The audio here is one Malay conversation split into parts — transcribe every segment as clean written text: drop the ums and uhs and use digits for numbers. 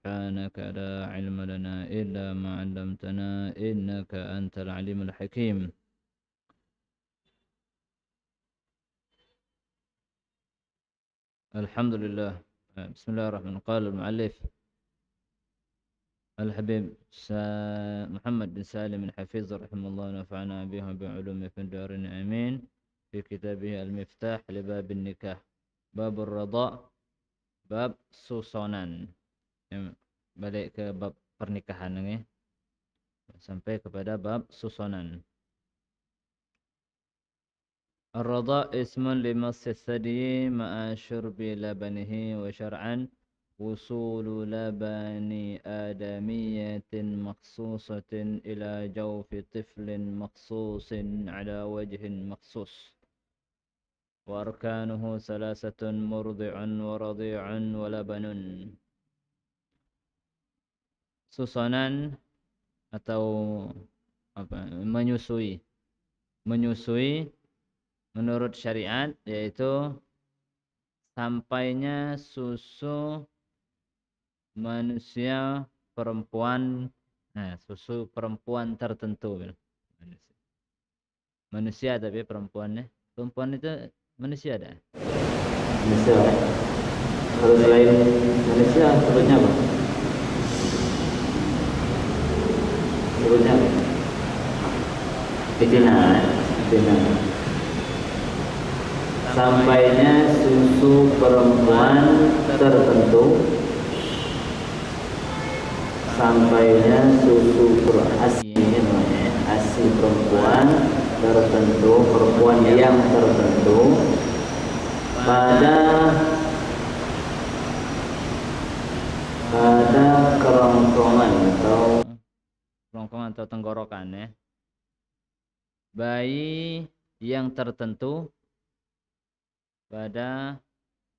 سبحانك لا علم لنا إلا ما علمتنا إنك أنت العليم الحكيم. الحمد لله. بسم الله الرحمن الرحيم. قال المؤلف الحبيب محمد بن سالم الحفيظ رحمه الله ونفعنا به بعلومه في الدارين آمين. في كتابه المفتاح لباب النكاح باب الرضاء bab susonan. Balik ke bab pernikahan ini sampai kepada bab susonan. Ar-radha ismun limassi thadi ma'a syurbi labanihi wa syar'an wusulu labani adamiyatin maksusatin ila jawfi tiflin maksusin ala wajhin maksus wa arkanuhu salasatun murdi'un wa radi'un wa labanun. Susonan atau menyusui menurut syariat yaitu sampainya susu manusia perempuan, susu perempuan tertentu. Manusia tapi perempuan itu manusia ada. Manusia. Kalau selain manusia sebutnya apa? Sebutnya apa? Betina. Sampainya susu perempuan tertentu, sampainya susu ASI namanya, ASI perempuan tertentu, perempuan yang tertentu pada kerongkongan atau tenggorokan bayi yang tertentu, pada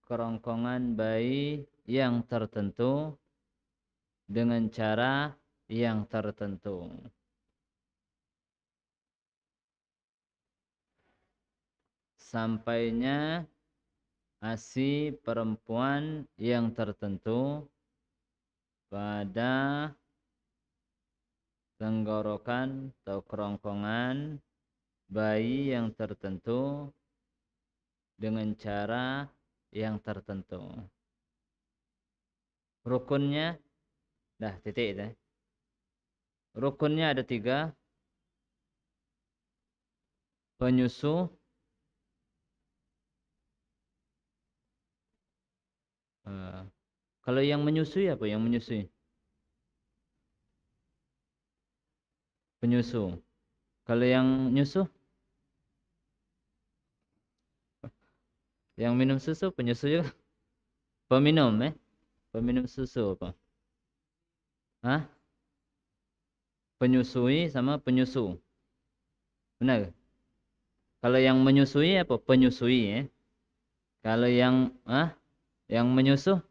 kerongkongan bayi yang tertentu dengan cara yang tertentu. Sampainya ASI perempuan yang tertentu pada tenggorokan atau kerongkongan bayi yang tertentu dengan cara yang tertentu. Rukunnya, titik itu. Rukunnya ada 3. Penyusu, kalau yang menyusui apa? Yang menyusui? Penyusu. Kalau yang nyusu? Yang minum susu penyusu juga. Peminum Peminum susu apa? Penyusui sama penyusu. Benar? Kalau yang menyusui apa? Penyusui Kalau yang menyusu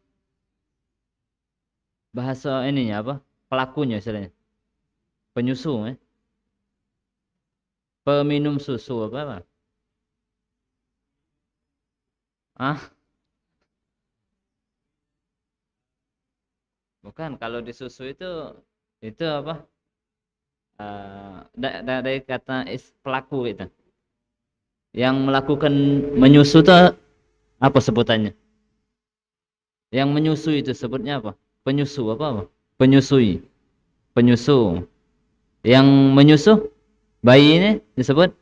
bahasa ininya apa? Pelakunya istilahnya. Penyusu Peminum susu apa? Bukan, kalau disusu itu apa? Dari kata pelaku itu. Yang melakukan menyusu itu apa sebutannya? Yang menyusui itu sebutnya apa? Penyusu apa? Penyusui. Penyusu. Yang menyusu bayi ini disebut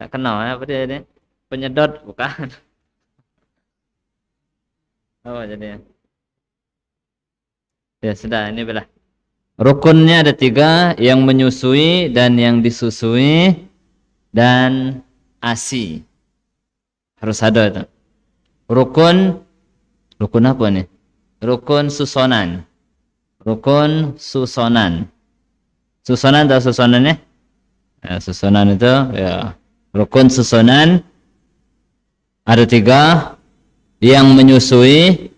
tak kenal apa dia? Penyedot bukan? Apa jadinya? Ya sudah, ini belah. Rukunnya ada 3, yang menyusui dan yang disusui dan ASI. Harus ada itu. Rukun apa nih? Rukun susonan. Susonan atau susonannya? Susonan itu ya. Rukun susonan ada 3, yang menyusui,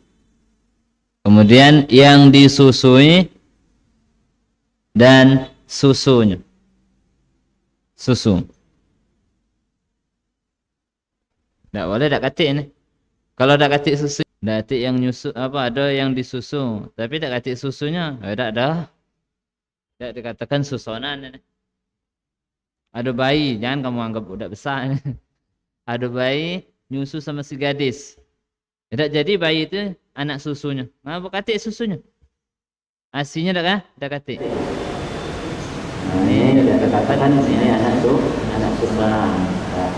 kemudian yang disusui dan susunya. Susu. Tidak boleh tak katik ini. Kalau tak katik susu, katik yang nyusu apa ada yang disusu, tapi tak katik susunya, tidak ada. Tidak dikatakan susonan ini. Ada bayi, jangan kamu anggap budak besar ini. Ada bayi nyusu sama si gadis. Tidak jadi bayi itu anak susunya. Apa katik susunya? Asinya tak kah? Tak katik. Nah, ini tidak dikatakan ini anak susunan. Nah,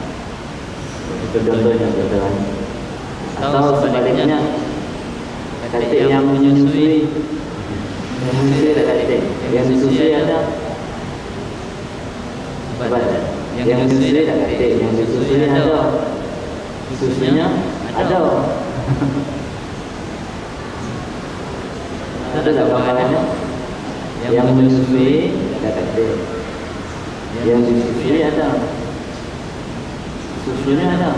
itu contohnya betul. Atau sebaliknya katik yang menyusui. Yang menyusui ada katik. Yang disusui ada. Yang disusui ada katik. Yang disusui ada. Susunya ada. Ada tak gambarannya? Yang menyusui ada katik. Yang disusui ada. Susunya ada.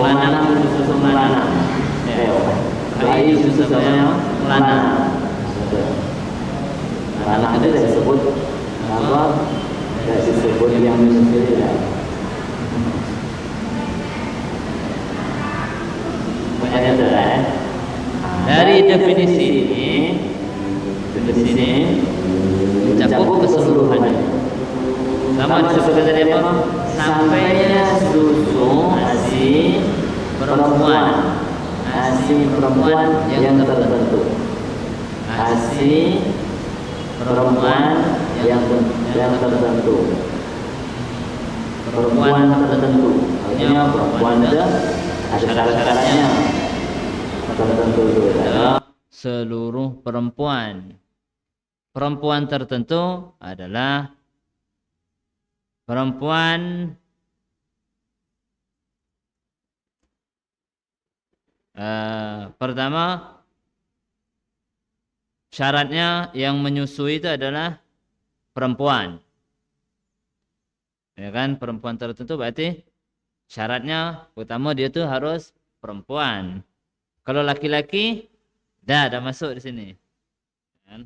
Lanang susu lanang. Bayi susu sama lanang. Lanang itu tidak disebut apa? Tidak disebut yang menyusui tidak. Makanya adalah dari definisi ini mencakup keseluruhannya. Sama disebutkan tadi apa? Sampainya susu ASI perempuan yang tertentu. ASI perempuan yang tertentu. Perempuan tertentu. Artinya perempuan ada syarat-syaratnya tertentu itu ada. Seluruh perempuan. Perempuan tertentu adalah perempuan pertama syaratnya yang menyusui itu adalah perempuan. Ya kan, perempuan tertentu berarti syaratnya pertama dia tuh harus perempuan. Kalau laki-laki dah masuk di sini. Kan?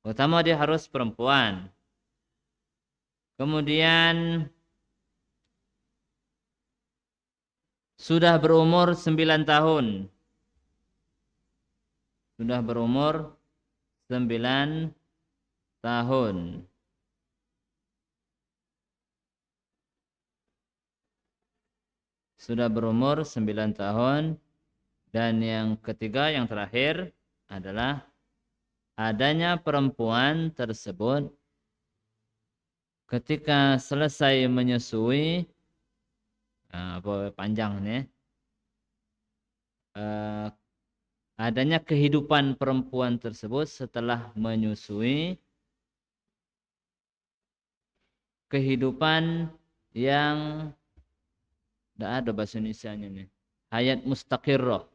Pertama dia harus perempuan. Kemudian sudah berumur 9 tahun. Sudah berumur 9 tahun. Sudah berumur 9 tahun. Dan yang ketiga, yang terakhir adalah adanya perempuan tersebut ketika selesai menyusui, apa panjang nih, adanya kehidupan perempuan tersebut setelah menyusui, kehidupan yang tidak ada bahasa Indonesianya nih, hayat mustaqirrah,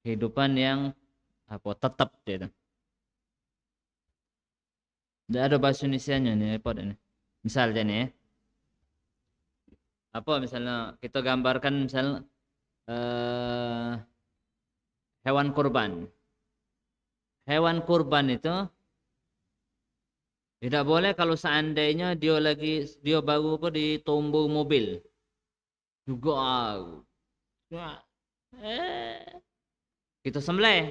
kehidupan yang apa tetap gitu. Tidak ada bahasa Indonesianya nih, apa ini? Misalnya nih, apa misalnya kita gambarkan misalnya hewan kurban. Hewan kurban itu tidak boleh kalau seandainya dia baru apa ditombo mobil. Juga kita sembelih.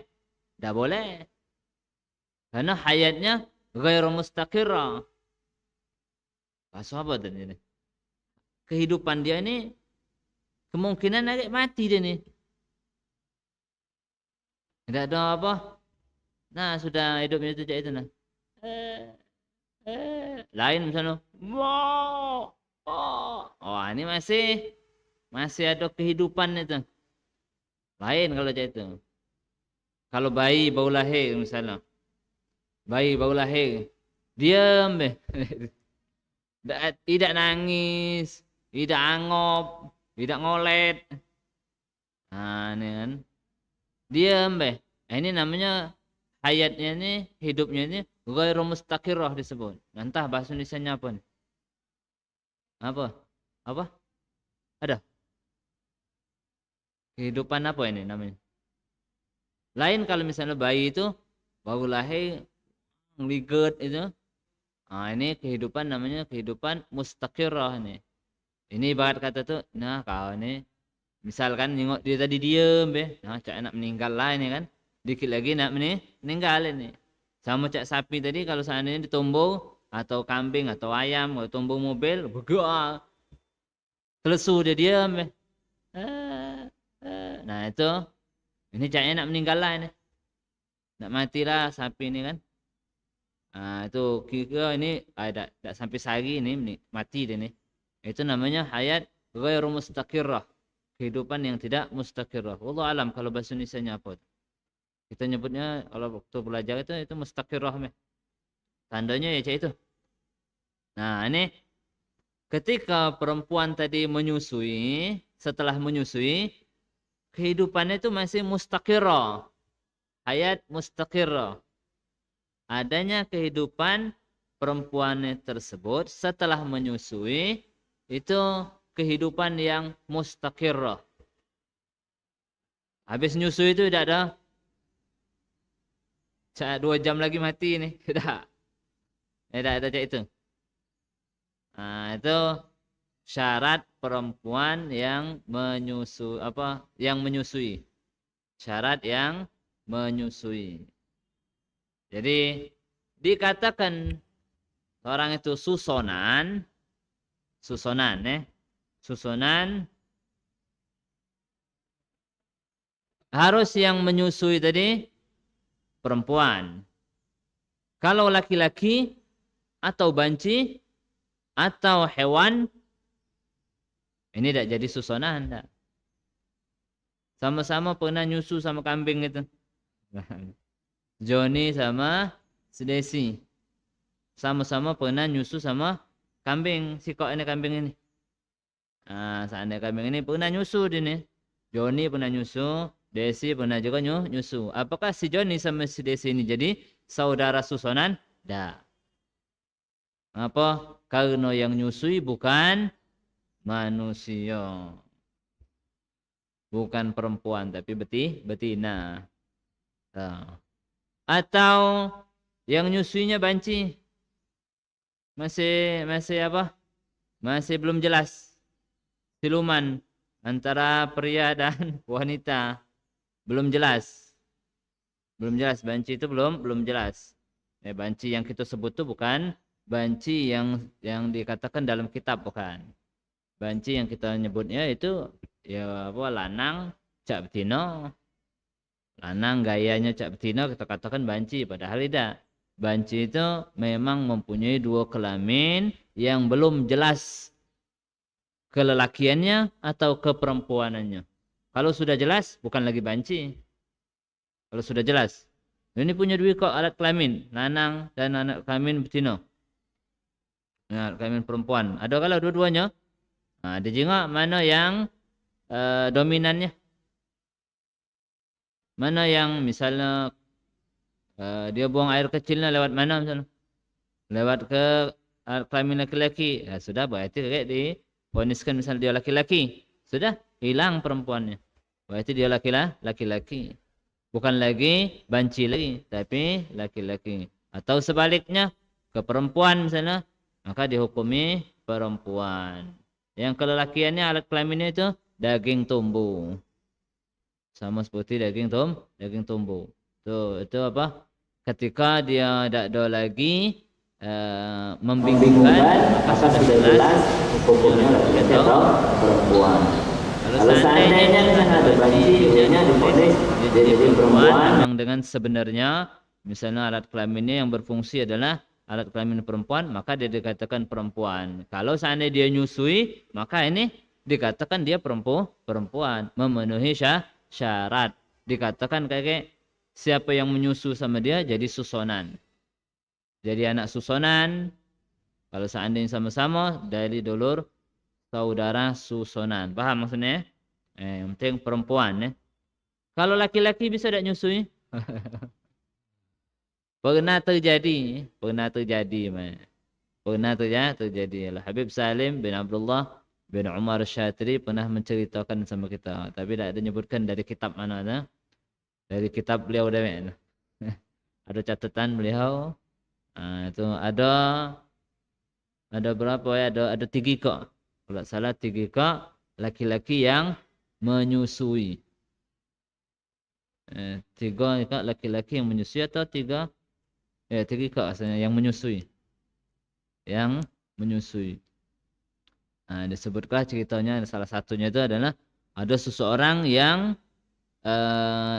Tidak boleh. Karena hayatnya ghairu mustaqirrah. Bahasa apa tadi ini? Kehidupan dia ini kemungkinan nanti mati dia nih. Tidak ada apa. Nah, sudah hidupnya itu itu nah. Lain misalnya. Wow. Oh, ini masih ada kehidupan itu. Lain kalau itu. Kalau bayi baru lahir misalnya. Bayi baru lahir. Diam deh. Tidak nangis, tidak angop, tidak ngolet. Nah, ini kan. Diam deh. Nah, ini namanya hayatnya ini, hidupnya ini ghairu mustaqirrah disebut. Entah bahasa Indonesianya apa nih? Apa? Ada? Kehidupan apa ini namanya? Lain kalau misalnya bayi itu baru lahir liget itu. Ini kehidupan namanya kehidupan mustaqirrah nih. Ini ibarat kata tuh, nah kau nih misalkan nengok dia tadi diem nah cak nak meninggal lah ini kan. Dikit lagi nak meninggal ini. Sama cak sapi tadi kalau seandainya ditombo atau kambing atau ayam atau tombo mobil, begah. Telesu dia diam Nah itu ini caknya nak meninggal lah ini. Nak matilah sapi ini kan. Itu kira ini tak sampai sehari ini mati dia nih. Itu namanya hayat ghairu mustaqirrah. Kehidupan yang tidak mustaqirrah. Wallahu alam kalau bahasa Indonesianya apa. Kita nyebutnya kalau waktu belajar itu mustaqirrah meh. Tandanya ya cak itu. Nah, ini ketika perempuan tadi menyusui, setelah menyusui, kehidupannya itu masih mustaqirrah. Hayat mustaqirrah. Adanya kehidupan perempuan tersebut setelah menyusui itu kehidupan yang mustaqirrah. Habis nyusui itu tidak ada 2 jam lagi mati nih. Tidak. Tidak ada cak itu. Itu syarat perempuan yang menyusui. Syarat yang menyusui. Jadi dikatakan orang itu susonan harus yang menyusui tadi perempuan. Kalau laki-laki atau banci atau hewan ini tidak jadi susonan enggak. Sama-sama pernah nyusu sama kambing itu. Joni sama si Desi sama-sama pernah nyusu sama kambing. Si kok ini kambing ini. Seandainya kambing ini pernah nyusu dia nih. Joni pernah nyusu, Desi pernah juga nyusu. Apakah si Joni sama si Desi ini jadi saudara susonan? Tidak. Apa? Karena yang nyusui bukan manusia. Bukan perempuan tapi betina. Atau yang nyusuinya banci. Masih apa? Masih belum jelas. Siluman antara pria dan wanita. Belum jelas. Belum jelas. Banci itu belum jelas. Banci yang kita sebut itu bukan banci yang dikatakan dalam kitab, bukan. Banci yang kita nyebutnya itu ya apa, lanang cak betina. Lanang gayanya cak betina kita katakan banci, padahal tidak. Banci itu memang mempunyai 2 kelamin yang belum jelas kelelakiannya atau keperempuanannya. Kalau sudah jelas bukan lagi banci. Kalau sudah jelas. Ini punya 2 kok alat kelamin, lanang dan anak kelamin betina. Nah, kelamin perempuan. Ada kalau dua-duanya? Ada juga mana yang dominannya? Mana yang misalnya dia buang air kecilnya lewat mana misalnya? Lewat ke kelamin laki-laki. Ya sudah, berarti kayak diponiskan misalnya dia laki-laki. Sudah hilang perempuannya. Berarti dia laki-laki. Bukan lagi banci lagi, tapi laki-laki. Atau sebaliknya ke perempuan misalnya, maka dihukumi perempuan. Yang kelelakiannya alat kelaminnya itu daging tumbuh. Sama seperti daging tumbuh. Itu apa? Ketika dia tidak ada lagi membingungkan, maka sudah jelas hukumnya laki-laki atau perempuan. Kalau seandainya ada banci, dia diponis jadi perempuan. Memang dengan sebenarnya, misalnya alat kelaminnya yang berfungsi adalah alat kelamin perempuan, maka dia dikatakan perempuan. Kalau seandainya dia nyusui, maka ini dikatakan dia perempuan, memenuhi syarat. Dikatakan kayak siapa yang menyusu sama dia jadi susonan. Jadi anak susonan. Kalau seandainya sama-sama dari dulur saudara susonan. Paham maksudnya? Yang penting perempuan ya. Kalau laki-laki bisa tidak nyusui? Pernah terjadi. Habib Salim bin Abdullah bin Umar Syatri pernah menceritakan sama kita. Tapi tidak menyebutkan dari kitab mana. Dari kitab beliau. Ada catatan beliau. Itu ada berapa ya? Ada 3 kok. Kalau salah 3 kok laki-laki yang menyusui. 3 kok laki-laki yang menyusui atau 3? 3 kok asalnya yang menyusui. Yang menyusui. Disebutkan ceritanya salah satunya itu adalah ada seseorang yang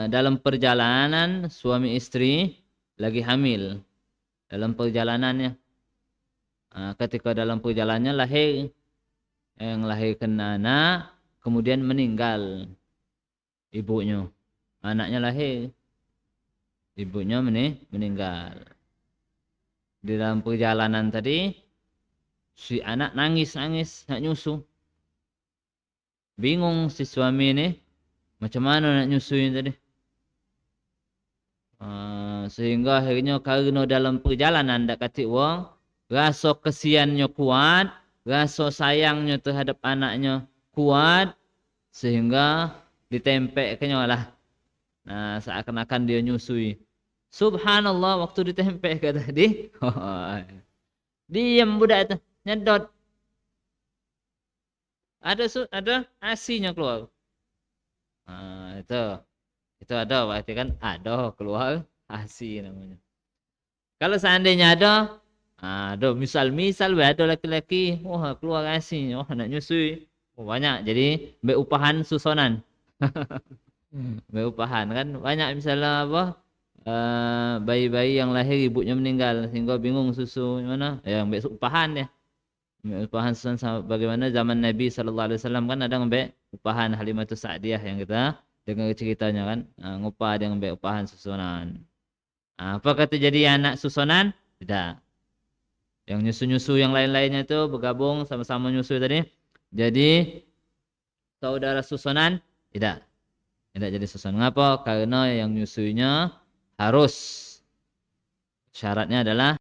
dalam perjalanan suami istri lagi hamil dalam perjalanannya. Ketika dalam perjalanannya lahirkan anak, kemudian meninggal ibunya. Anaknya lahir, ibunya meninggal. Di dalam perjalanan tadi si anak nangis nak nyusu. Bingung si suami ini macam mana nak nyusuin tadi. Sehingga akhirnya karena dalam perjalanan dak katik wong, rasa kesiannya kuat, rasa sayangnya terhadap anaknya kuat, sehingga ditempelkannya lah. Seakan-akan dia nyusui. Subhanallah, waktu ditempelkan tadi, diam budak itu, nyedot. Ada asinya keluar. Itu ada, berarti kan ada keluar asi namanya. Kalau seandainya ada misal ada laki-laki, wah keluar asi, wah nak nyusui, banyak. Jadi upahan susonan. Upahan kan banyak, misalnya bayi-bayi yang lahir ibunya meninggal sehingga bingung susu mana, yang upahan ya. Upahan susunan bagaimana zaman Nabi sallallahu alaihi wasallam kan ada upahan Halimatus Sa'diyah yang kita dengar ceritanya kan, ngupah dia upahan susunan. Apa kata jadi anak susunan? Tidak. Yang nyusu-nyusu yang lain-lainnya itu bergabung sama-sama nyusu tadi. Jadi saudara susunan? Tidak. Tidak jadi susunan. Ngapa? Karena yang nyusunya harus. Syaratnya adalah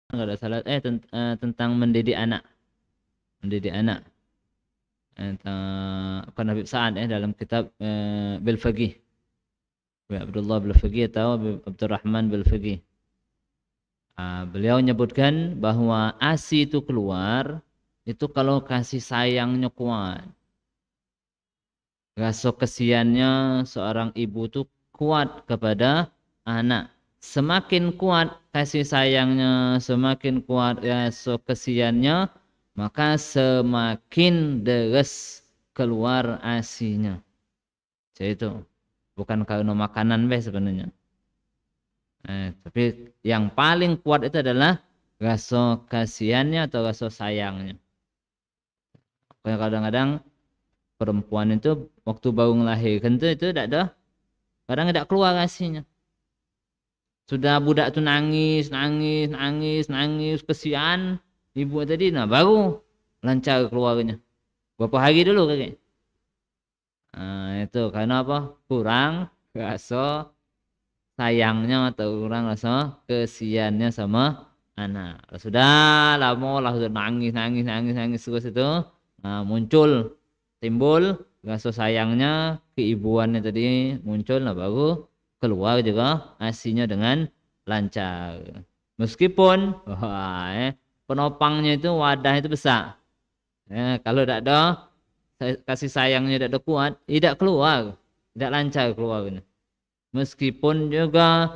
enggak ada salah tentang mendidik anak. Mendidik anak. Bukan Habib Sa'ad dalam kitab Bil Faqih. Abdullah Bil Faqih atau Abdurrahman Bil Faqih. Beliau menyebutkan bahwa ASI itu keluar itu kalau kasih sayangnya kuat. Rasa kesiannya seorang ibu itu kuat kepada anak. Semakin kuat kasih sayangnya, semakin kuat rasa kesiannya, maka semakin deres keluar asinya. Jadi itu bukan karena makanan sebenarnya. Tapi yang paling kuat itu adalah rasa kasihannya atau rasa sayangnya. Kadang-kadang perempuan itu waktu baru melahirkan itu tidak ada, kadang tidak keluar asinya. Sudah budak itu nangis, kesian ibu tadi, baru lancar keluarnya. Berapa hari dulu kakek? Itu karena apa? Kurang rasa sayangnya atau kurang rasa kesiannya sama anak. Sudah lama lah sudah nangis terus itu, timbul rasa sayangnya, keibuannya tadi muncul, baru keluar juga asinya dengan lancar. Meskipun penopangnya itu wadah itu besar. Kalau tidak ada kasih sayangnya tidak ada kuat, tidak keluar, tidak lancar keluarnya. Meskipun juga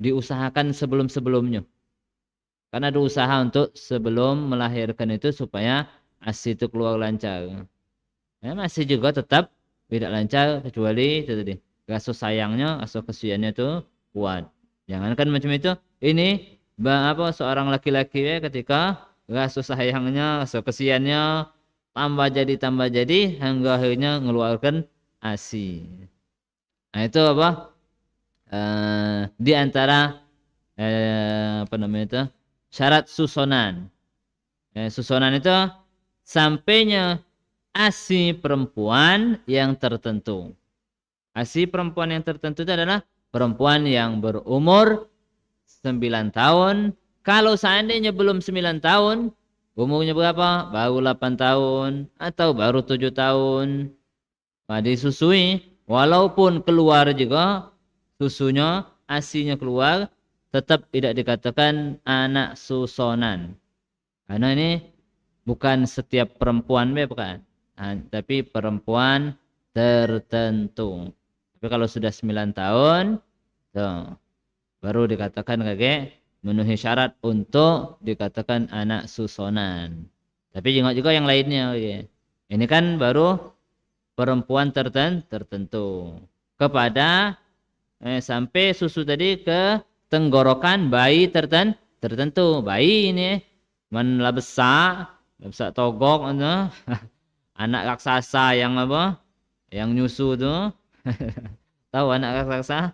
diusahakan sebelum-sebelumnya. Karena ada usaha untuk sebelum melahirkan itu supaya ASI itu keluar lancar. Masih juga tetap tidak lancar kecuali itu tadi. Rasa sayangnya, rasa kesiannya itu kuat. Jangankan macam itu. Ini seorang laki-laki ketika rasa sayangnya, rasa kesiannya tambah jadi hingga akhirnya mengeluarkan ASI. Itu di antara syarat susonan. Susonan itu sampainya ASI perempuan yang tertentu. ASI perempuan yang tertentu itu adalah perempuan yang berumur 9 tahun. Kalau seandainya belum 9 tahun, Umurnya berapa? Baru 8 tahun atau baru 7 tahun. Nah, disusui walaupun keluar juga susunya, ASINY-nya keluar, tetap tidak dikatakan anak susonan. Karena ini bukan setiap perempuan bukan. Tapi perempuan tertentu. Tapi kalau sudah 9 tahun, tuh, baru dikatakan kakek memenuhi syarat untuk dikatakan anak susonan. Tapi juga yang lainnya. Okay. Ini kan baru perempuan tertentu. Kepada sampai susu tadi ke tenggorokan bayi tertentu. Bayi ini mana besar togok anak raksasa yang apa? Yang nyusu tuh. Tahu anak raksasa?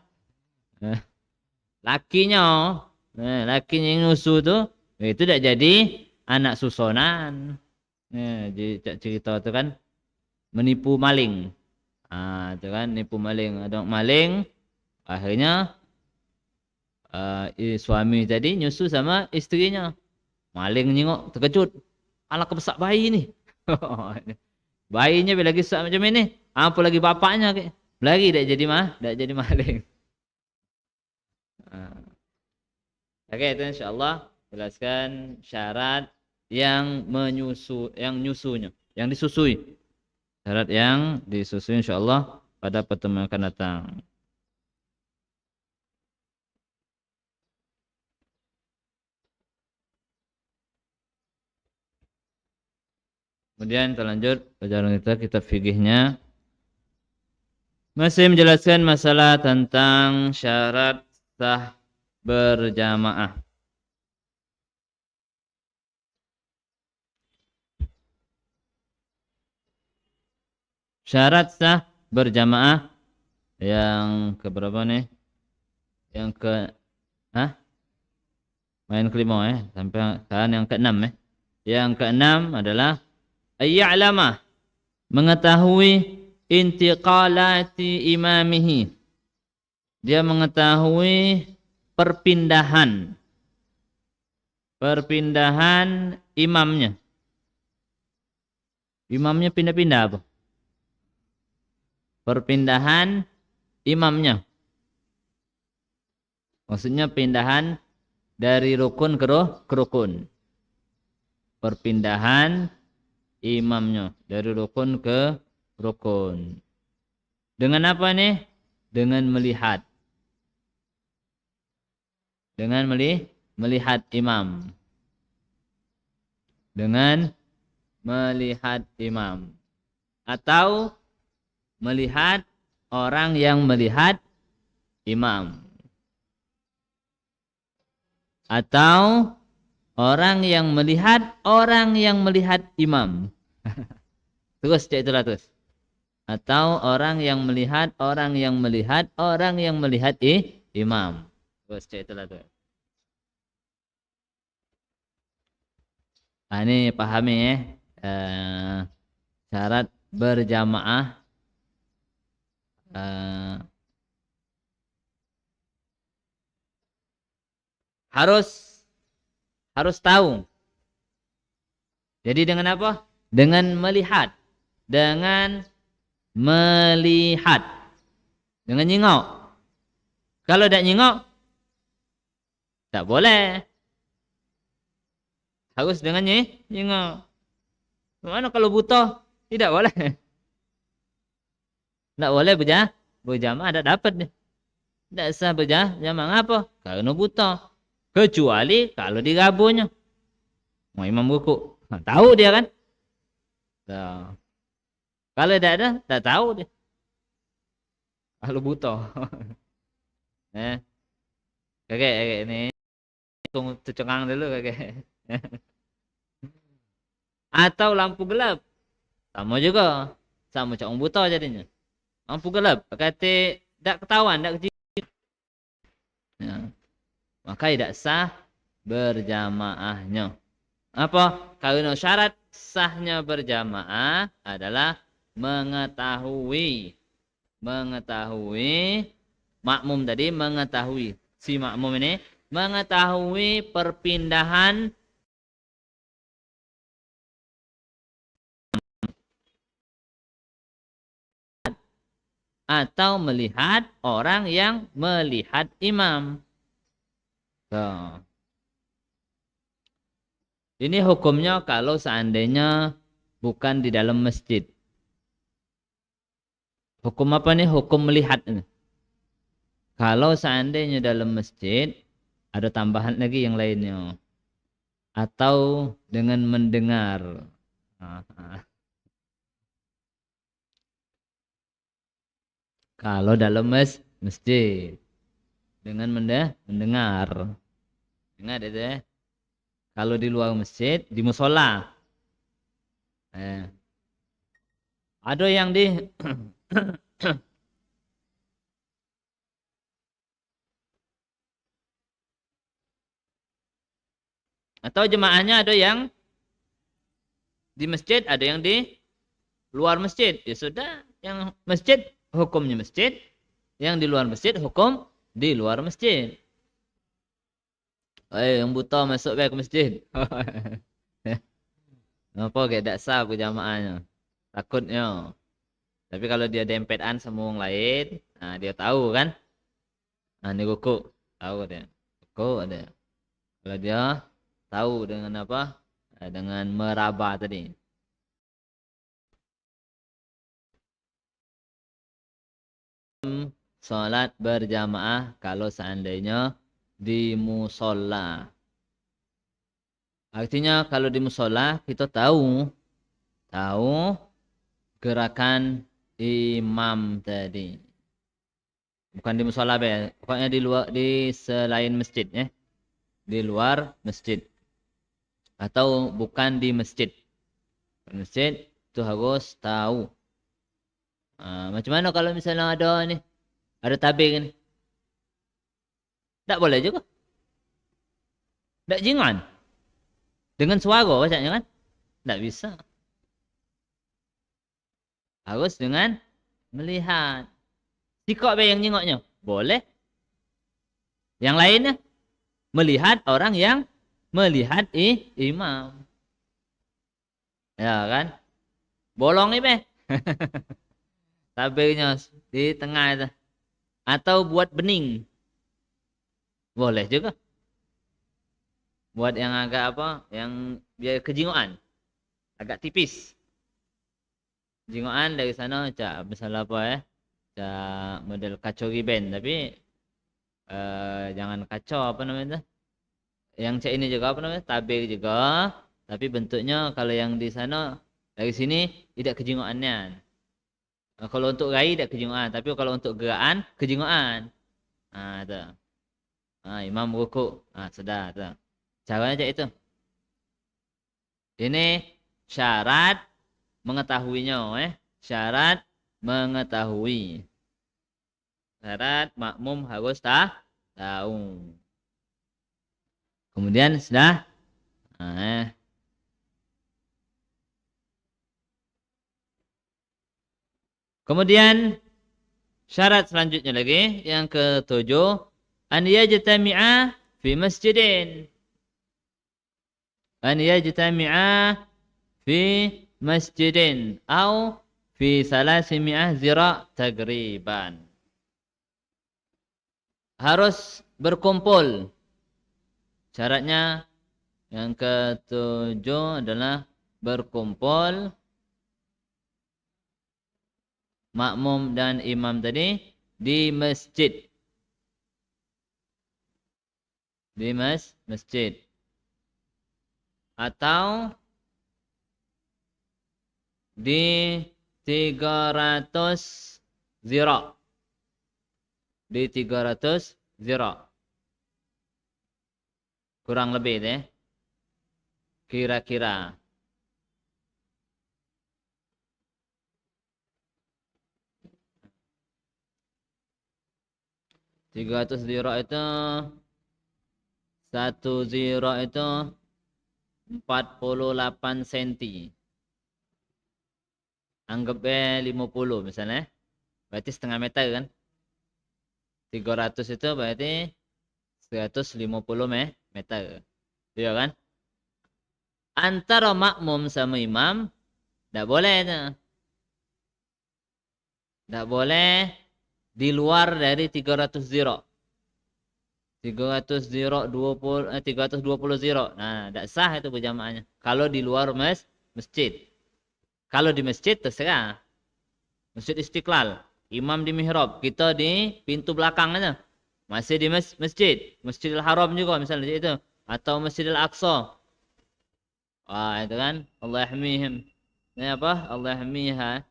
Lakinya yang nyusu tuh itu tidak jadi anak susonan. Jadi cerita itu kan menipu maling. Itu kan nipu maling. Ada maling akhirnya suami tadi nyusu sama istrinya. Maling nyengok terkejut. Alah kebesak bayi nih. Bayinya lagi sak macam ini. Apa lagi bapaknya kayak. Lagi tidak jadi maling. Oke, itu insyaallah jelaskan syarat yang nyusunya, yang disusui. Syarat yang disusui insyaallah pada pertemuan akan datang. Kemudian kita lanjut pelajaran kita kitab fikihnya. Masih menjelaskan masalah tentang syarat sah berjamaah. Syarat sah berjamaah yang keberapa nih? Yang ke main kelima sampai sekarang yang keenam Yang keenam adalah ayya'lama, mengetahui intiqalati imamihi. Dia mengetahui perpindahan imamnya. Imamnya pindah-pindah apa? Perpindahan imamnya. Maksudnya pindahan dari rukun ke rukun. Perpindahan imamnya dari rukun ke rukun. Dengan apa nih? Dengan melihat. Dengan melihat imam. Dengan melihat imam. Atau melihat orang yang melihat imam. Atau orang yang melihat imam. Terus itulah terus. Atau orang yang melihat imam. Terus itulah terus. Ini pahami syarat berjamaah harus tahu. Jadi dengan apa? Dengan melihat. Dengan nyengok. Kalau tidak nyengok, tak boleh. Harus dengan nyengok. Bagaimana kalau buta? Tidak boleh. Tidak boleh berjamaah, tidak dapat. Tidak sah berjamaah apa? Karena buta. Kecuali kalau digabungnya. Mau imam buku. Tahu dia kan? Tahu. Kalau tidak ada, tak tahu dia. Kalau buta. Kakek ini. Tunggu tercengang dulu kakek. Atau lampu gelap. Sama juga. Sama macam buta jadinya. Lampu gelap. Kata tidak ketahuan, tidak kecil. Maka tidak sah berjamaahnya. Apa? Karena syarat sahnya berjamaah adalah mengetahui makmum tadi mengetahui si makmum ini mengetahui perpindahan atau melihat orang yang melihat imam. Tuh. Ini hukumnya kalau seandainya bukan di dalam masjid. Hukum apa nih? Hukum melihat. Kalau seandainya dalam masjid, ada tambahan lagi yang lainnya. Atau dengan mendengar. Kalau dalam masjid. Dengan mendengar. Ingat itu ya. Kalau di luar masjid, di musola. Ada yang di atau jemaahnya ada yang di masjid, ada yang di luar masjid. Ya sudah, yang masjid hukumnya masjid, yang di luar masjid hukum di luar masjid. Yang buta masuk ke masjid. Apa kayak tak sah ke jamaahnya? Takutnya. Tapi kalau dia dempetan sama orang lain, nah dia tahu kan? Nah, ini kuku, tahu dia. Kuku ada. Kalau dia tahu dengan apa? Dengan meraba tadi. Salat berjamaah kalau seandainya di musola. Artinya kalau di musola kita tahu gerakan imam tadi. Bukan di musola be, pokoknya di luar, di selain masjid ya. Di luar masjid. Atau bukan di masjid. Masjid itu harus tahu. Macam mana kalau misalnya ada tabir ni? Tak boleh juga. Tak jingan. Dengan suara bacanya kan? Tak bisa. Harus dengan melihat. Sikok be yang jengoknya? Boleh. Yang lainnya? Melihat orang yang melihat imam. Ya kan? Bolong ni be. Tabirnya di tengah itu. Atau buat bening. Boleh juga. Buat yang agak apa? Yang biar kejingoan. Agak tipis. Jingoan dari sana cak misalnya apa ya? Cak model kacau riben. Tapi jangan kacau apa namanya itu? Yang cak ini juga apa namanya? Tabir juga. Tapi bentuknya kalau yang di sana dari sini tidak kejingoannya. Kalau untuk rai tidak kejingoan. Tapi kalau untuk gerakan kejingoan. Itu. Imam rukuk. Sudah. Itu. Caranya cak itu. Ini syarat mengetahuinya. Syarat mengetahui. Syarat makmum harus tahu. Kemudian sudah. Kemudian syarat selanjutnya lagi. Yang ketujuh. An yajtami'a fi masjidin. An yajtami'a fi masjidin. Atau fi 300 zira' tagriban. Harus berkumpul. Syaratnya yang ketujuh adalah berkumpul makmum dan imam tadi di masjid. Di masjid. Atau di 300 zira'. Di 300 zira'. Kurang lebih deh. Kira-kira. Tiga ratus zira itu 1 zira itu 48 cm. Anggap 50 misalnya. Berarti setengah meter kan. 300 itu berarti 150 meter. Iya kan? Antara makmum sama imam tidak boleh itu. Tidak boleh di luar dari 300 ziro. 300 ziro 320 ziro. Nah, tidak sah itu berjamaahnya. Kalau di luar masjid. Kalau di masjid terserah. Masjid Istiqlal, imam di mihrab, kita di pintu belakang aja. Masih di masjid, Masjidil Haram juga misalnya itu, atau Masjidil Aqsa. Wah, itu kan Allah yahmihim. Ini apa? Allah yahmiha.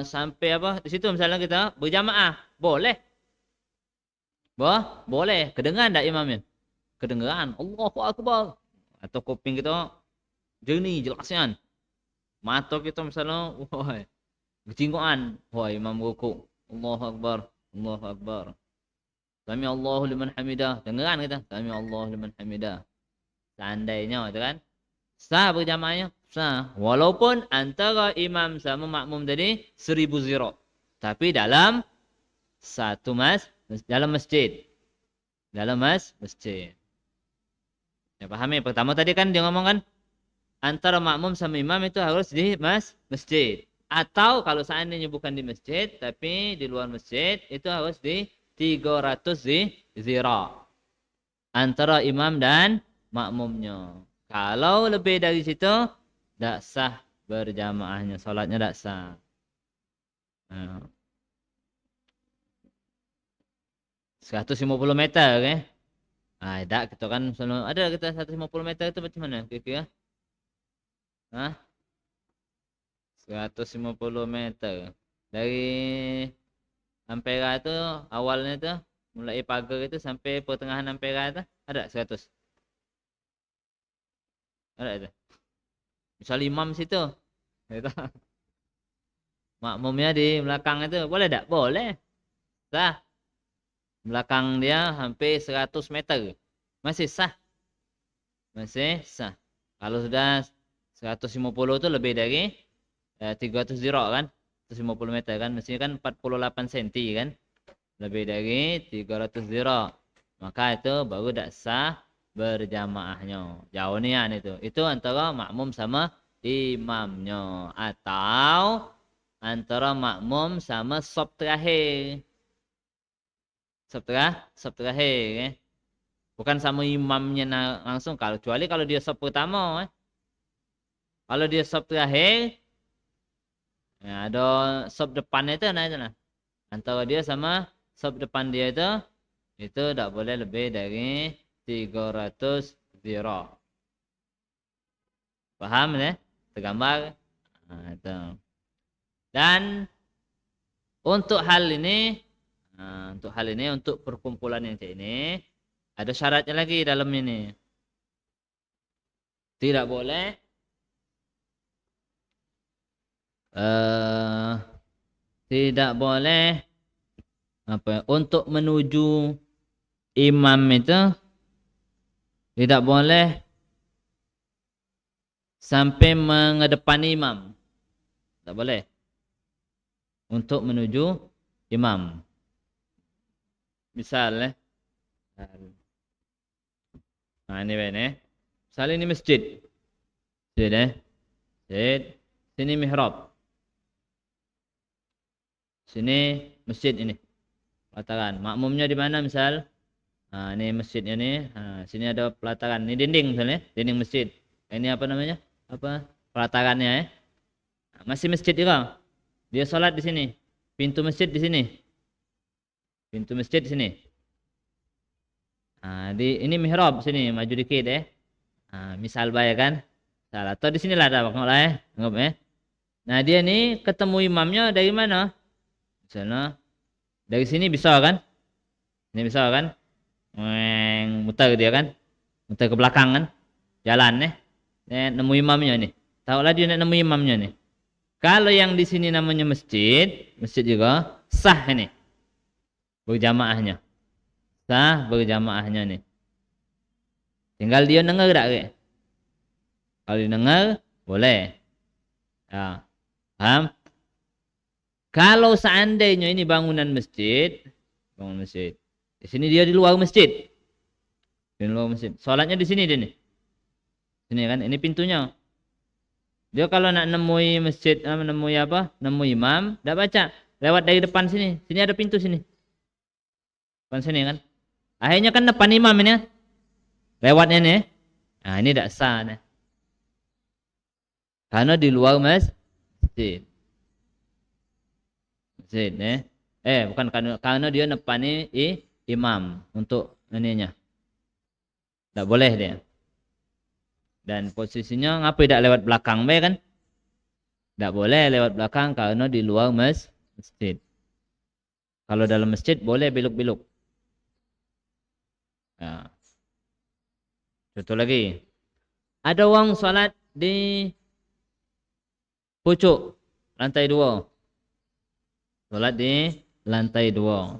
Sampai apa? Di situ misalnya kita berjamaah, boleh. Boleh. Kedengaran enggak imamnya? Kedengaran. Allahu Akbar. Atau kuping kita jernih, jelasnya. Mata kita misalnya, wah, kecinggungan. Wah, imam ruku. Allahu Akbar. Allahu Akbar. Sami Allahu liman hamidah. Dengaran kita. Sami Allahu liman hamidah. Seandainya itu kan. Sah berjamaahnya. Sah. Walaupun antara imam sama makmum tadi 1000 ziro. Tapi dalam satu dalam masjid. Dalam masjid. Ya pahami? Pertama tadi kan dia ngomong kan. Antara makmum sama imam itu harus di masjid. Atau kalau seandainya bukan di masjid, tapi di luar masjid, itu harus di 300 zira. Antara imam dan makmumnya. Kalau lebih dari situ, tidak sah berjamaahnya. Salatnya tidak sah. Nah. 150 meter, okay? Nah, tidak, kita kan selalu ada kita 150 meter itu macam mana kira-kira? Hah? 150 meter. Dari Ampera itu awalnya itu mulai pagar itu sampai pertengahan Ampera itu ada 100. Ada itu. Misal imam situ. Itu. Makmumnya di belakang itu boleh tak? Boleh. Sah. Belakang dia hampir 100 meter. Masih sah. Masih sah. Kalau sudah 150 itu lebih dari 300 ziro kan. 150 meter kan. Mestinya kan 48 cm kan. Lebih dari 300 ziro. Maka itu baru tak sah berjamaahnya. Jauh nian itu. Itu antara makmum sama imamnya. Atau antara makmum sama sop terakhir. Sop terakhir. Bukan sama imamnya langsung. Kecuali kalau dia sop pertama. Kalau dia sop terakhir. Ya, ada sop depannya itu. Nah. Antara dia sama sop depan dia itu tidak boleh lebih dari 300 zira. Paham ya? Tergambar. Nah, itu. Dan untuk hal ini, untuk perkumpulan yang ini, ada syaratnya lagi dalam ini. Tidak boleh untuk menuju imam itu tidak boleh sampai menghadapani imam. Tidak boleh untuk menuju imam. Misal nah ini benar. Misal ini masjid. Masjid. Sini mihrab. Sini masjid ini. Pelataran. Makmumnya di mana misal? Nah, ini masjidnya nih. Nah, sini ada pelataran. Ini dinding misalnya, dinding masjid. Ini apa namanya? Pelatarannya ya. Nah, masih masjid juga. Dia sholat di sini. Pintu masjid di sini. Pintu masjid di sini. Nah, ini mihrab sini, maju dikit ya. Nah, misal bayar kan? Salah. Atau di sinilah ada bakal ya. Anggap ya. Nah, dia nih ketemu imamnya dari mana? Misalnya dari sini bisa kan? Ini bisa kan? Muter dia kan? Muter ke belakang kan? Jalan nih. Nemu imamnya nih. Tahulah dia nemu imamnya nih. Kalau yang di sini namanya masjid juga sah ini. Berjamaahnya. Sah berjamaahnya nih. Tinggal dia dengar tak ke? Kalau dia dengar boleh. Ya. Paham? Kalau seandainya ini bangunan masjid. Di sini dia di luar masjid. Di luar masjid. Salatnya di sini dia nih. Sini kan, ini pintunya. Dia kalau nak nemui masjid, nemui imam, enggak baca. lewat dari depan sini. Sini ada pintu sini. Depan sini kan. Akhirnya kan depan imam ini. Lewatnya nih. Nah, ini tidak sah nih. Karena di luar masjid. Masjid nih. Bukan karena dia nepani imam untuk ininya. Tidak boleh dia. Dan posisinya ngapa tidak lewat belakang be kan? Tidak boleh lewat belakang karena di luar masjid. Kalau dalam masjid boleh belok-belok. Nah. Contoh lagi. Ada orang sholat di pucuk lantai 2. Sholat di lantai 2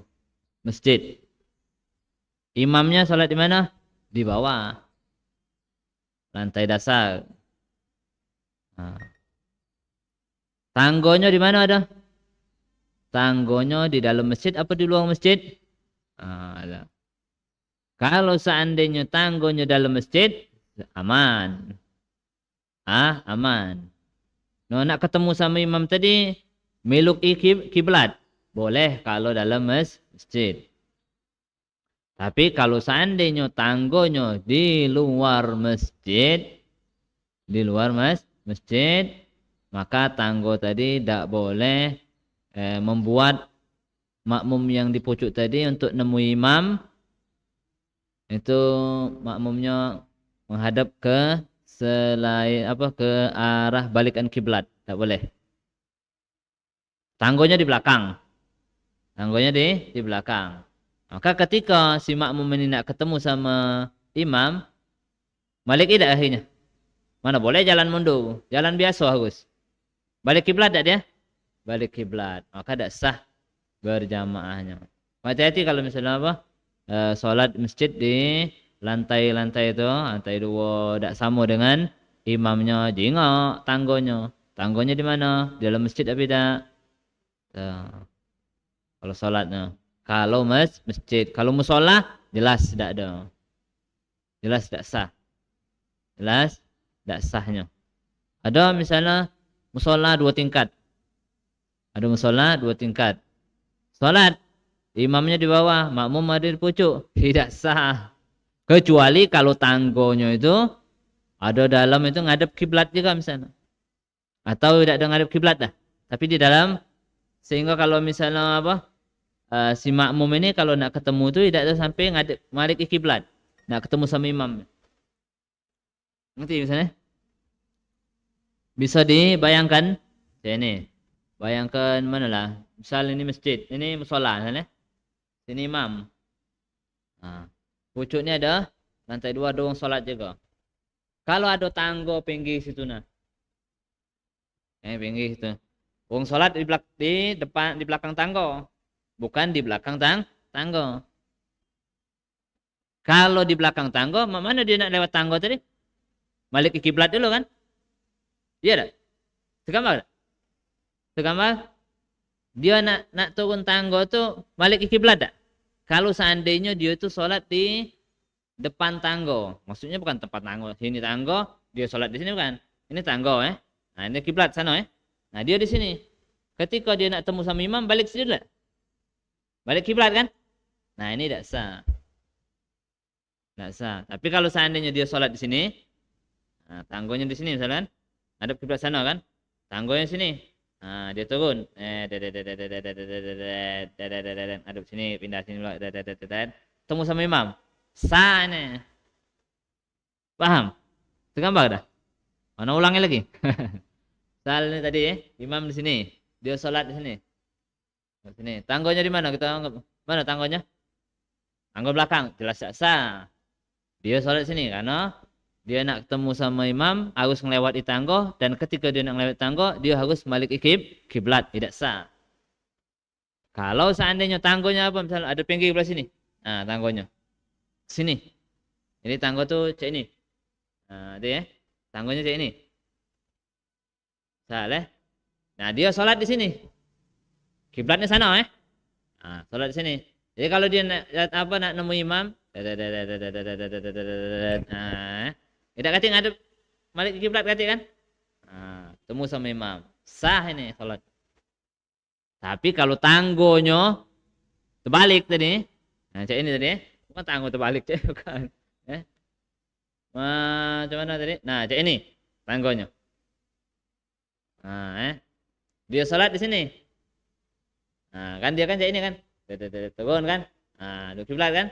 masjid. Imamnya sholat di mana? Di bawah. Lantai dasar. Nah. Tanggonya di mana ada? Tanggonya di dalam masjid apa di luar masjid? Ada. Kalau seandainya tanggonya dalam masjid, aman. Aman. Nak ketemu sama imam tadi, meluk kiblat. Boleh kalau dalam masjid. Tapi kalau seandainya tanggonya di luar masjid, maka tanggo tadi tidak boleh membuat makmum yang di pucuk tadi untuk nemu imam itu makmumnya menghadap ke ke arah balikan kiblat, tidak boleh. Tanggonya di belakang. Tanggonya di belakang. Maka ketika si makmum ini nak ketemu sama imam, balik tidak akhirnya. Mana boleh jalan mundur, jalan biasa harus. Balik kiblat tak dia? Balik kiblat. Maka tidak sah berjamaahnya. Hati-hati kalau misalnya sholat masjid di lantai-lantai itu, lantai 2 tidak sama dengan imamnya. Jengok tanggonya. Tanggonya di mana? Di dalam masjid apa tidak? Kalau sholatnya. Kalau masjid, kalau musola jelas tidak ada. Jelas tidak sah. Jelas tidak sahnya. Ada misalnya musola 2 tingkat. Ada musola 2 tingkat. Salat imamnya di bawah, makmum ada di pucuk, tidak sah. Kecuali kalau tanggonya itu ada dalam itu ngadep kiblat juga misalnya. Atau tidak ada ngadep kiblat dah, tapi di dalam, sehingga kalau misalnya si makmum ini kalau nak ketemu itu tidak ada sampai ngadep balik ke kiblat, nak ketemu sama imam. Ngerti misalnya? Bisa dibayangkan ini. Bayangkan mana lah. Misal ini masjid, ini musola misalnya. Sini imam. Pucuknya ada lantai 2 ada orang solat juga. Kalau ada tanggo pinggir situ nah. Pinggir situ. Orang solat di depan di belakang tanggo. Bukan di belakang tanggo. Kalau di belakang tanggo, mana dia nak lewat tanggo tadi? Balik ke kiblat dulu kan? Iya tak? Segambar? Segambar? Dia nak turun tanggo tu balik ke kiblat tak? Kalau seandainya dia itu sholat di depan tanggo, maksudnya bukan tempat tanggo, sini tanggo, dia sholat di sini bukan? Ini tanggo Nah ini kiblat sana Nah dia di sini. Ketika dia nak temu sama imam balik sini lah. Balik kiblat kan? Nah ini tidak sah. Tidak sah. Tapi kalau seandainya dia sholat di sini, nah, tanggonya di sini misalkan, ada kiblat sana kan? Tanggonya sini. Nah, dia turun. Aduk sini, pindah sini. Temu sama imam. Sah ini. Paham? Segambar dah? Mana ulangi lagi? Sal ini tadi imam di sini. Dia sholat di sini. Di sini. Tanggonya di mana? Kita anggap. Mana tanggonya? Tanggo belakang. Jelas sah. Dia sholat di sini karena dia nak ketemu sama imam harus melewati tanggo, dan ketika dia nak melewati tanggo dia harus balik kiblat, tidak sah. Kalau seandainya tanggonya misalnya ada pinggir sebelah sini, nah tanggonya sini, ini tanggo tuh cek ini, nah dia tanggonya cek ini, salah. Nah dia sholat di sini, kiblatnya sana nah sholat di sini. Jadi kalau dia nak nemu imam, tidak kati ngadep balik kiblat kati kan? Temu sama imam. Sah ini salat. Tapi kalau tanggonya terbalik tadi, nah cek ini tadi, bukan tanggo terbalik cek, bukan. Macam mana tadi? Nah cek ini tanggonya. Nah, dia salat di sini. Nah, kan dia kan cek ini kan, turun kan, nah duduk kiblat kan.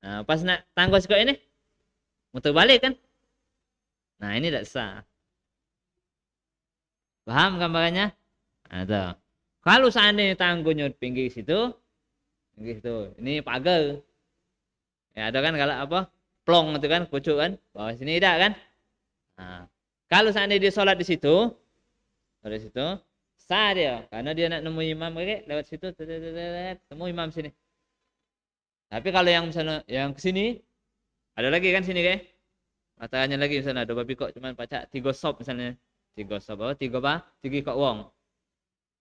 Nah, pas nak tanggo sekok ini, muter balik kan. Nah, ini tidak sah. Paham gambarannya? Nah, tuh. Kalau seandainya tanggonya pinggir situ, ini pagar. Ya ada kan kalau apa? Plong itu kan, pucuk kan, bawah sini tidak kan? Nah, kalau seandainya dia sholat di situ, sah dia, karena dia nak nemu imam lewat situ, temu imam sini. Tapi kalau yang misalnya yang ke sini, ada lagi kan sini kayak, matanya lagi misalnya ada babi kok cuman pacak 3 sop misalnya, 3 sop apa? 3 apa? 3 kok wong.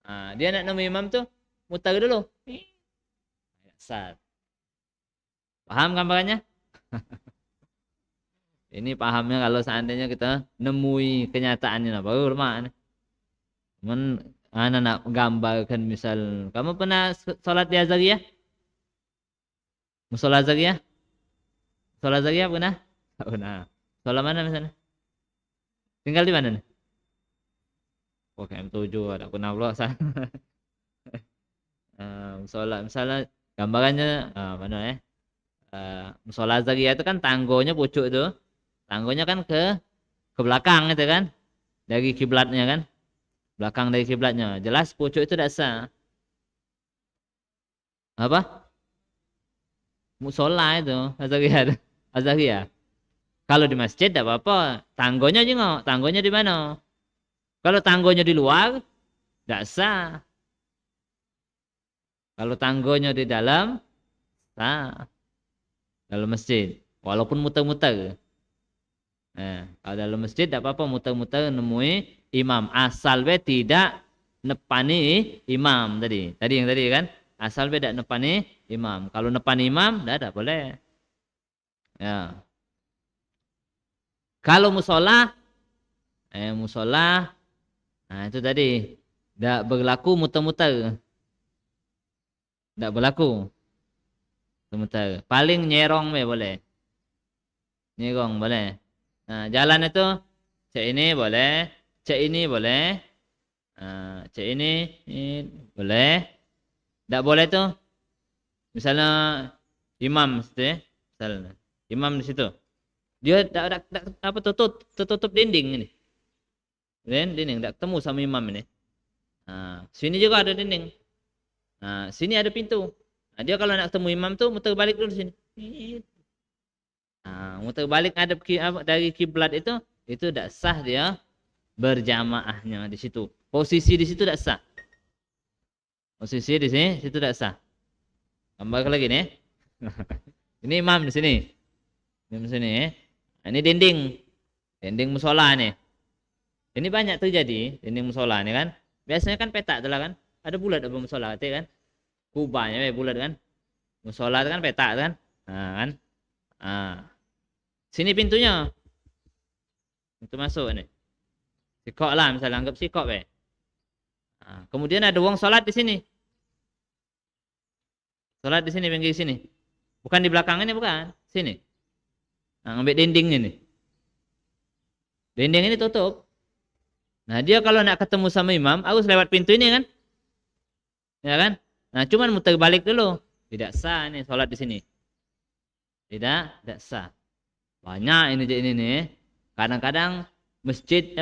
Nah, dia nak nemu imam tuh mutar dulu. Sah. Paham gambarannya? Ini pahamnya kalau seandainya kita nemui kenyataannya baru lemah. Anak nak gambarkan misal kamu pernah sholat di Azariyah? Musola Azariyah? Sholat Azariyah pernah? Tak pernah. Sholat mana misalnya? Tinggal di mana nih? Oh, KM7 ada pernah pula saya. Musola misalnya gambarannya mana ya? Musola Azariyah itu kan tanggonya pucuk itu. Tanggonya kan ke belakang itu kan. Dari kiblatnya kan. Belakang dari kiblatnya. Jelas pucuk itu tidak sah. Apa? Musola itu Azariyah. Kalau di masjid tidak apa-apa. Tanggonya juga. Tanggonya di mana? Kalau tanggonya di luar, tidak sah. Kalau tanggonya di dalam, sah. Dalam masjid. Walaupun muter-muter. Nah, kalau dalam masjid tidak apa-apa muter-muter nemui imam. Asal be tidak nepani imam tadi. Tadi yang tadi kan. Asal be tidak nepani imam. Kalau nepani imam, tidak boleh. Ya. Kalau musola, nah itu tadi tidak berlaku muter-muter. Tidak berlaku muter. Paling nyerong be boleh. Nyerong boleh. Nah, jalan itu cek ini boleh, cek ini boleh, cek ini boleh. Tidak boleh tuh. Misalnya imam situ ya, misalnya imam di situ. Dia tidak apa tutup dinding ini. Dinding tidak ketemu sama imam ini. Nah, sini juga ada dinding. Nah, sini ada pintu. Nah, dia kalau nak ketemu imam tuh muter balik dulu sini. Nah, muter balik ngadep dari kiblat itu tidak sah dia berjamaahnya di situ. Posisi di situ tidak sah. Posisi di sini situ tidak sah. Tambah lagi nih. Ini imam di sini. Imam di sini. Nah, ini dinding musola nih. Ini banyak terjadi dinding musola nih kan. Biasanya kan petak telah kan. Ada bulat apa musola kan? Kubahnya bulat kan. Musola kan petak kan. Nah kan. Sini pintunya. Itu masuk nih. Sikok lah misalnya anggap sikok be. Kemudian ada wong sholat di sini. Sholat di sini pinggir sini. Bukan di belakang ini bukan. Sini. Nah, ngambil dindingnya nih. Dinding ini tutup. Nah, dia kalau nak ketemu sama imam harus lewat pintu ini kan. Ya kan? Nah, cuman muter balik dulu. Tidak sah nih sholat di sini. Tidak sah. Banyak ini nih. Kadang-kadang masjid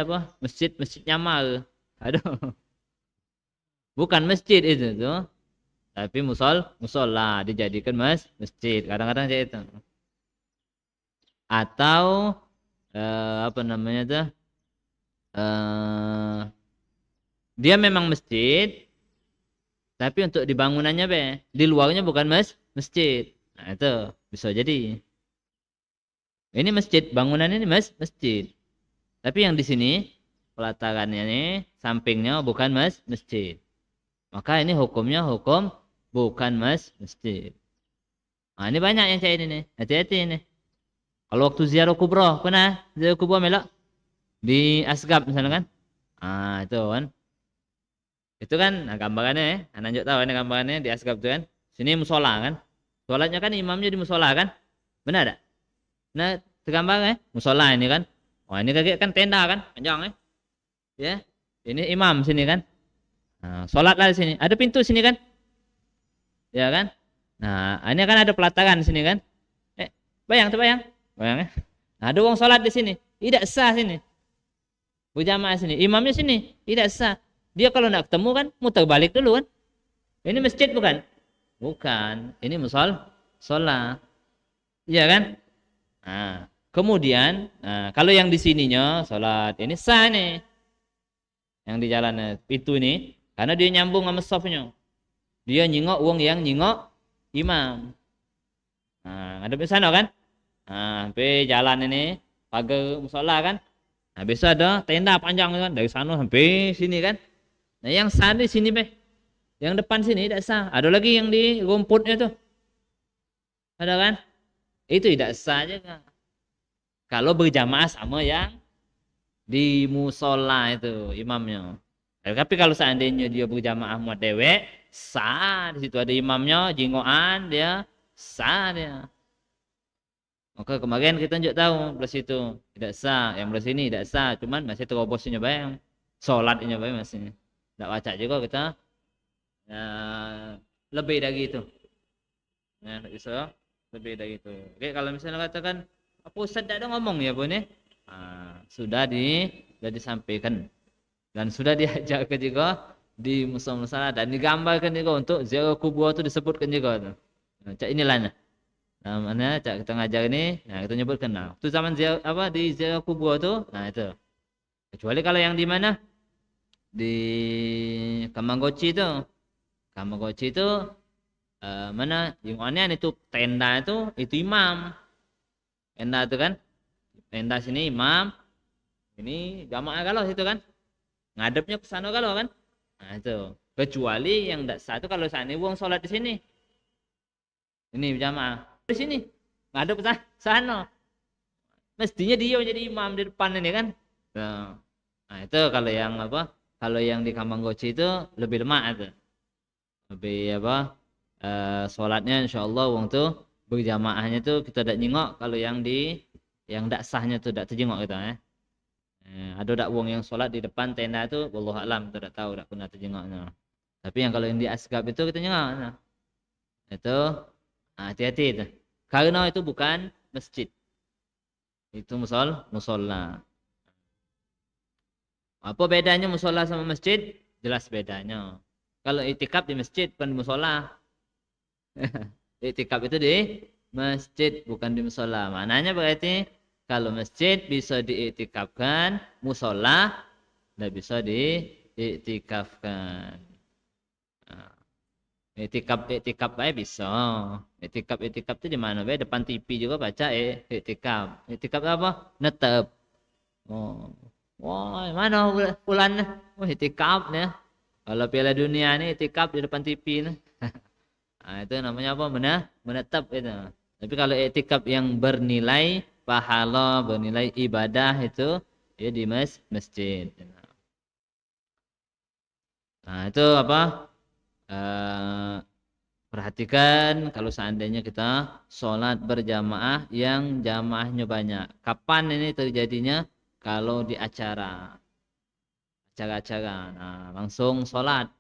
nyamar. Aduh. Bukan masjid itu tuh. Tapi musola dijadikan masjid. Kadang-kadang kayak itu. Atau apa namanya tuh? Dia memang masjid. Tapi untuk di bangunannya be, di luarnya bukan masjid. Nah, itu bisa jadi. Ini masjid, bangunan ini masjid. Tapi yang di sini pelatarannya ini sampingnya bukan masjid. Maka ini hukumnya hukum bukan masjid. Nah, ini banyak yang kayak ini nih. Hati-hati ini. Kalau waktu ziarah kubro, pernah ziarah kubro melok di Asgab misalnya kan? Itu kan. Itu kan nah gambarannya, Anda juga tahu ini gambarannya di asgab itu kan. Sini musola kan. Sholatnya kan imamnya di musola kan. Benar tak? Nah, tergambar musola ini kan. Wah, ini kayak kan tenda kan, panjang ya. Ini imam sini kan. Nah, sholatlah di sini. Ada pintu sini kan? Ya kan? Nah, ini kan ada pelataran sini kan? Terbayang. Bayang ya. Nah, ada orang sholat di sini. Tidak sah sini. Berjamaah sini. Imamnya sini. Tidak sah. Dia kalau nak ketemu kan muter balik dulu kan. Ini masjid bukan? Bukan. Ini sholat. Iya kan? Nah, kemudian kalau yang di sininya sholat ini sah nih. Yang di jalan pintu ini. Karena dia nyambung sama softnya. Dia nyingok uang yang nyingok imam. Nah, ada di sana kan? Nah, sampai jalan ini pagar musola kan? Nah, biasa ada tenda panjang kan dari sana sampai sini kan? Nah, yang sah di sini be. Yang depan sini tidak sah. Ada lagi yang di rumputnya tuh. Ada kan? Itu tidak sah juga. Kalau berjamaah sama yang di musola itu imamnya. Tapi kalau seandainya dia berjamaah muat dewek, sah. Di situ ada imamnya, jingoan dia sah dia. Maka kemarin kita juga tahu belas itu tidak sah, yang belas ini tidak sah, cuman masih terobosnya bayang, sholatnya bayang masih. Tidak baca juga kita lebih dari itu. Nah, bisa lebih dari itu. Oke, kalau misalnya katakan apa Ustaz tidak ada ngomong ya Bu nih? Sudah disampaikan dan sudah diajarkan juga di musola dan digambarkan juga untuk ziarah kubur itu disebutkan juga. Nah, inilah. Nah, mana kita ngajar ini, nah kita nyebutkan nah. Itu zaman di ziarah kubur tuh, nah itu. Kecuali kalau yang di mana? Di Kamanggochi itu. Kamanggochi itu mana? Yang aneh itu tenda itu imam. Tenda itu kan. Tenda sini imam. Ini jamaah kalau situ kan. Ngadepnya ke sana kalau kan. Nah itu. Kecuali yang tidak satu kalau sana wong sholat di sini. Ini jamaah. Di sini ngadep ke sana, mestinya dia menjadi imam di depan ini kan. Nah itu kalau yang kalau yang di Kamanggochi itu lebih lemak itu, lebih sholatnya insyaallah wong tuh berjamaahnya tuh kita tidak nyingok. Kalau yang tidak sahnya tuh tidak terjengok gitu ya. Ada tak wong yang sholat di depan tenda itu wallahu alam tidak tahu, tidak pernah terjengoknya. Tapi yang kalau yang di asgab itu kita nyengok. Itu hati-hati itu. Karena itu bukan masjid. Itu musola. Apa bedanya musola sama masjid? Jelas bedanya. Kalau itikaf di masjid bukan di musola. Itikaf itu di masjid bukan di musola. Maknanya berarti kalau masjid bisa diitikafkan, musola tidak bisa diitikafkan. Itikaf baik bisa. Itikaf itu di mana? Baik depan TV juga baca itikaf. Itikaf apa? Netep. Oh. Wah, mana bulan? Oh, itikaf nih. Kalau Piala Dunia ini itikaf di depan TV nih. Nah, itu namanya apa? Menetap itu. Tapi kalau itikaf yang bernilai pahala, bernilai ibadah itu ya di masjid. Nah, itu apa? Perhatikan kalau seandainya kita sholat berjamaah yang jamaahnya banyak. Kapan ini terjadinya? Kalau di acara-acara, nah, langsung sholat.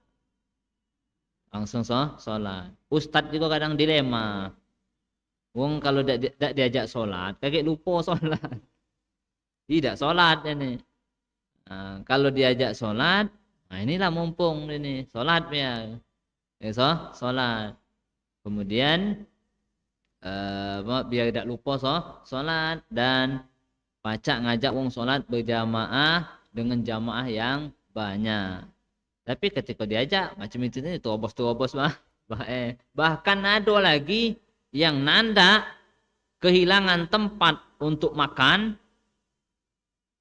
Ustadz juga kadang dilema. Wong kalau tidak diajak sholat, kayak lupa sholat. Tidak sholat ini. Nah, kalau diajak sholat, nah inilah mumpung ini sholat ya. Sholat. Kemudian biar tidak lupa sholat dan pacak ngajak wong sholat berjamaah dengan jamaah yang banyak. Tapi ketika diajak macam itu nih terobos bahkan ada lagi yang nanda kehilangan tempat untuk makan,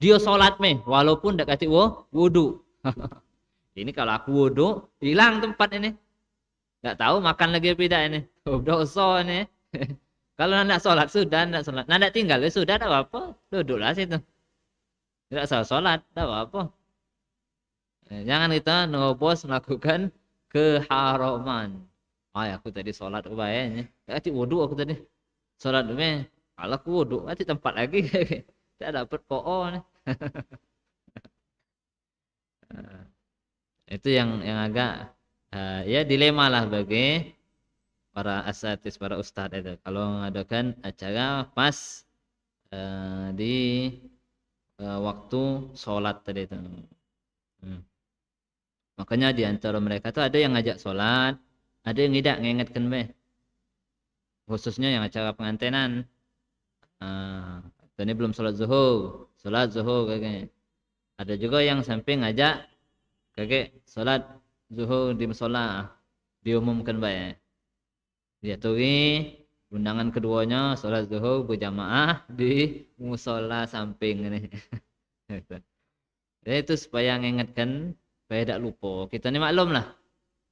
dia sholat walaupun tidak kasih wudu. Ini kalau aku wudu hilang tempat ini. Tidak tahu makan lagi tidak ini. Dosa ini. Kalau nak sholat sudah, nak sholat. Nak tinggal ya sudah, tak apa. Duduklah situ. Tidak usah sholat, tak apa. Jangan kita nerobos melakukan keharaman. Aku tadi sholat kebayanya. Hati wudhu aku tadi. Sholat dulu. Kalau aku wudhu, hati tempat lagi. Tidak dapat po'o nih. Itu yang agak ya dilema lah bagi para asatidz, para ustadz itu. Kalau mengadakan acara pas di waktu sholat tadi itu. Makanya di antara mereka tuh ada yang ngajak sholat, ada yang tidak ngingetkan khususnya yang acara pengantenan. Ini belum sholat zuhur kayaknya. Ada juga yang sampai ngajak kakek sholat zuhur di musola, diumumkan dia turi undangan keduanya sholat zuhur berjamaah di musola samping ini. Jadi itu supaya mengingatkan supaya tidak lupa. Kita ini maklum lah.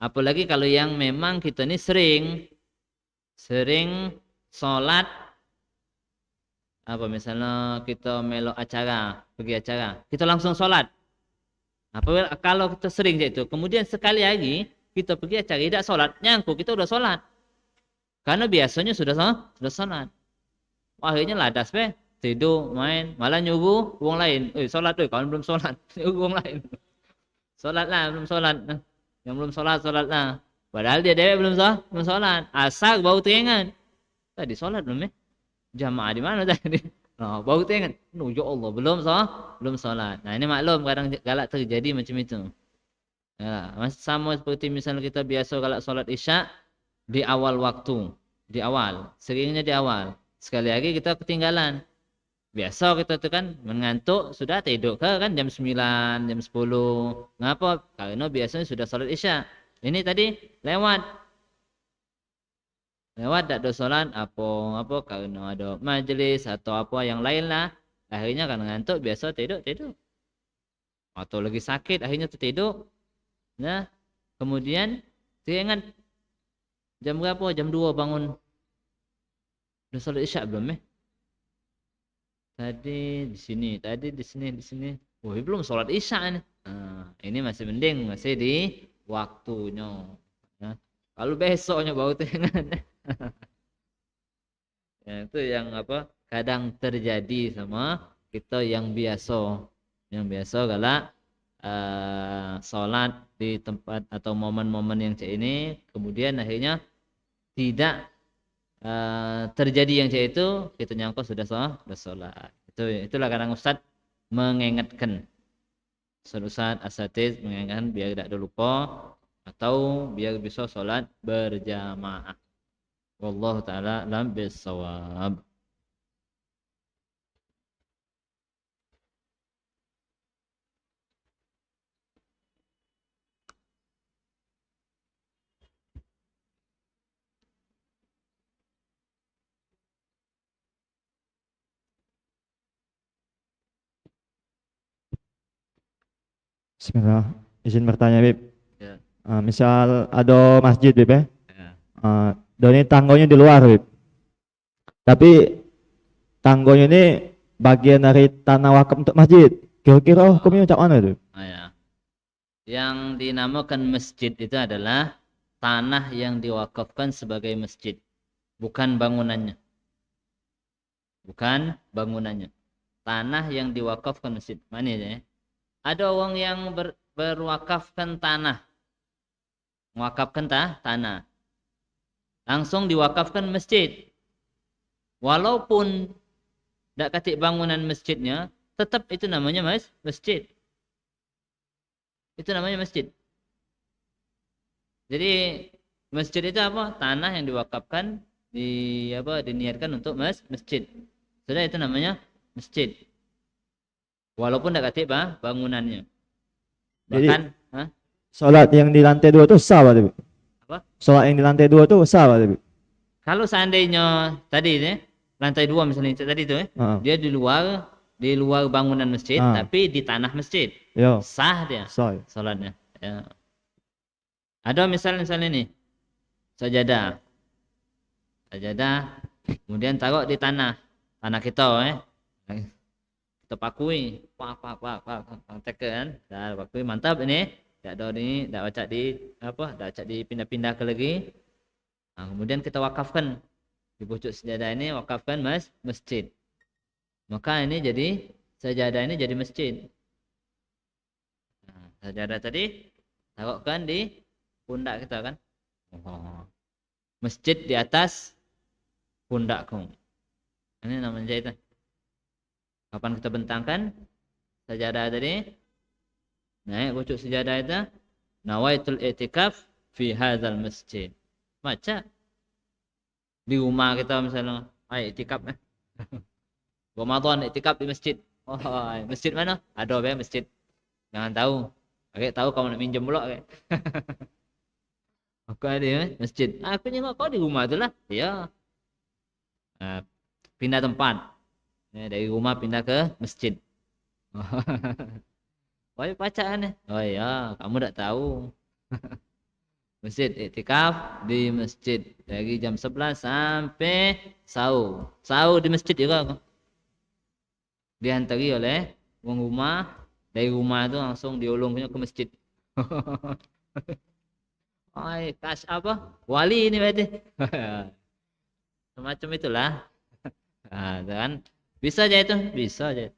Apalagi kalau yang memang kita ini sering sholat, misalnya kita melo acara, pergi acara, kita langsung sholat. Kalau kita sering itu, kemudian sekali lagi kita pergi acara tidak sholat, nyangkut kita udah sholat. Karena biasanya sudah sholat. Akhirnya ladas tidur, main, malah nyuruh orang lain. Sholat kawan belum sholat, nyuruh orang lain. Sholatlah, belum sholat. Yang belum sholatlah. Padahal dia belum sholat. Asal baru teringat. Tadi sholat belum Jamaah di mana tadi? Baru teringat. Ya Allah, belum sholat. Nah ini maklum kadang galak terjadi macam itu. Ya, sama seperti misalnya kita biasa galak sholat isya di awal waktu. Di awal. Seringnya di awal. Sekali lagi kita ketinggalan. Biasa kita tuh kan mengantuk sudah tidur kan jam 9, jam 10. Ngapa? Karena biasanya sudah sholat isya. Ini tadi lewat tak ada sholat apa karena ada majelis atau apa yang lain lah. Akhirnya kan ngantuk biasa tidur. Atau lagi sakit akhirnya tertidur. Nah, kemudian teringat jam berapa? Jam 2 bangun. Udah sholat isya belum Tadi di sini. Belum sholat isya nih. Ini masih mending, masih di waktunya. Nah, kalau besoknya baru teringat. Ya, itu yang kadang terjadi sama kita yang biasa galak sholat di tempat atau momen-momen yang ini, kemudian akhirnya tidak terjadi yang itu, kita nyangka sudah sholat. Itulah kadang Ustaz mengingatkan, Ustaz asatidz mengingatkan biar tidak lupa atau biar bisa sholat berjamaah. Wallahu ta'ala a'lam bissawab. Bismillah. Izin bertanya, Bib. Ya. Misal ada masjid, Bib ya. Ya. Ini tanggonya di luar, Bib. Tapi tanggonya ini bagian dari tanah wakaf untuk masjid. Kira-kira hukumnya macam mana, Bib? Ya. Yang dinamakan masjid itu adalah tanah yang diwakafkan sebagai masjid, bukan bangunannya. Tanah yang diwakafkan masjid. Mana ya? Ada orang yang berwakafkan tanah. Mewakafkan tanah. Langsung diwakafkan masjid. Walaupun tidak katik bangunan masjidnya, tetap itu namanya masjid. Itu namanya masjid. Jadi masjid itu apa? Tanah yang diwakafkan diniatkan untuk masjid. Sudah itu namanya masjid. Walaupun tidak katik bangunannya. Bahkan sholat yang di lantai 2 itu sah, Pak? Apa? Sholat yang di lantai 2 itu sah, Pak? Kalau seandainya tadi lantai 2 misalnya tadi itu dia di luar bangunan masjid, tapi di tanah masjid. Yo. Sah dia. Sah. Salatnya. Ya. Ada misalnya ini sajadah. Kemudian taruh di tanah kita kita pakui, tekan, dah pakui mantap ini, tak ada ini, tak baca di apa, tak baca dipindah-pindah ke lagi. Nah, kemudian kita wakafkan di pucuk sejadah ini, wakafkan masjid. Maka ini jadi sejadah ini jadi masjid. Nah, sejadah tadi taruhkan di pundak kita kan. Masjid di atas pundakku. Ini namanya jahit. Kapan kita bentangkan sajadah tadi, naik pucuk sajadah itu, nawaitul i'tikaf fi hadzal masjid. Baca di rumah kita misalnya, i'tikaf Ramadan i'tikaf di masjid. Oh, masjid mana? Ada be masjid. Jangan tahu. Oke, tahu kamu nak minjem pula oke. Aku ada masjid. Aku nengok kau di rumah itulah. Ya. Pindah tempat. Dari rumah pindah ke masjid. Wah, bacaan. Oh ya, kamu tak tahu. Masjid iktikaf di masjid dari jam 11 sampai sahur. Sahur di masjid juga. Dihantari oleh orang rumah, dari rumah itu langsung diulungnya ke masjid. Ay, kas apa? Wali ini berarti. Semacam itulah. Nah, kan bisa aja itu, bisa aja.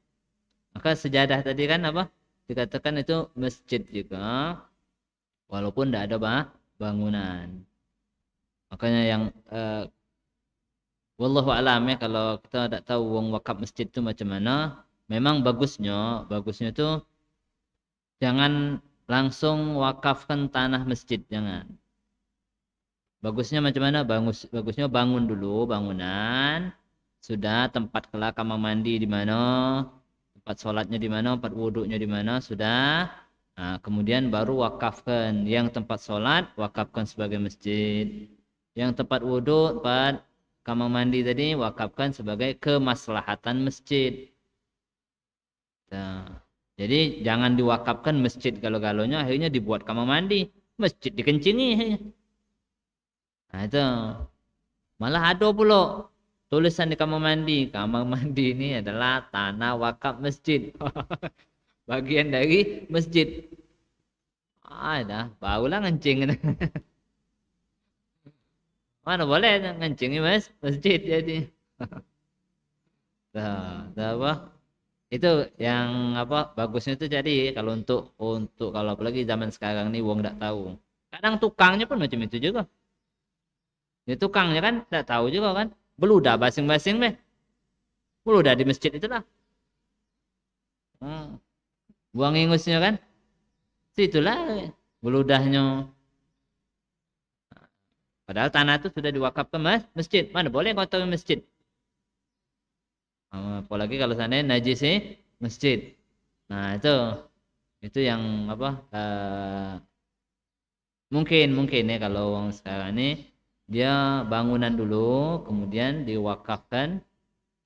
Maka sejadah tadi kan apa? Dikatakan itu masjid juga, walaupun tidak ada bangunan. Makanya yang wallahu alam ya, kalau kita tidak tahu wong wakaf masjid itu macam mana, memang bagusnya itu jangan langsung wakafkan tanah masjid, jangan. Bagusnya macam mana? Bagusnya bangun dulu bangunan. Sudah tempat kelak kamar mandi di mana, tempat sholatnya di mana, tempat wuduknya di mana, sudah. Nah, kemudian baru wakafkan. Yang tempat sholat wakafkan sebagai masjid. Yang tempat wuduk, tempat kamar mandi tadi wakafkan sebagai kemaslahatan masjid. Nah, jadi jangan diwakafkan masjid galau-galaunya akhirnya dibuat kamar mandi, masjid dikencingi. Nah itu malah ada pula tulisan di kamar mandi ini adalah tanah wakaf masjid. Bagian dari masjid. Dah, barulah ngencing. Mana boleh ngencing masjid jadi. Dah apa? Itu yang apa bagusnya itu jadi kalau untuk kalau apalagi zaman sekarang nih wong enggak tahu. Kadang tukangnya pun macam itu juga. Ya tukangnya kan enggak tahu juga kan. Beludah basing-basing meh. Beludah di masjid itulah. Buang ingusnya kan. Situlah beludahnya. Padahal tanah itu sudah diwakafkan masjid. Mana boleh kau tahu masjid. Apalagi kalau sana najis masjid. Nah itu yang apa? Mungkin ya kalau orang sekarang ini dia bangunan dulu, kemudian diwakafkan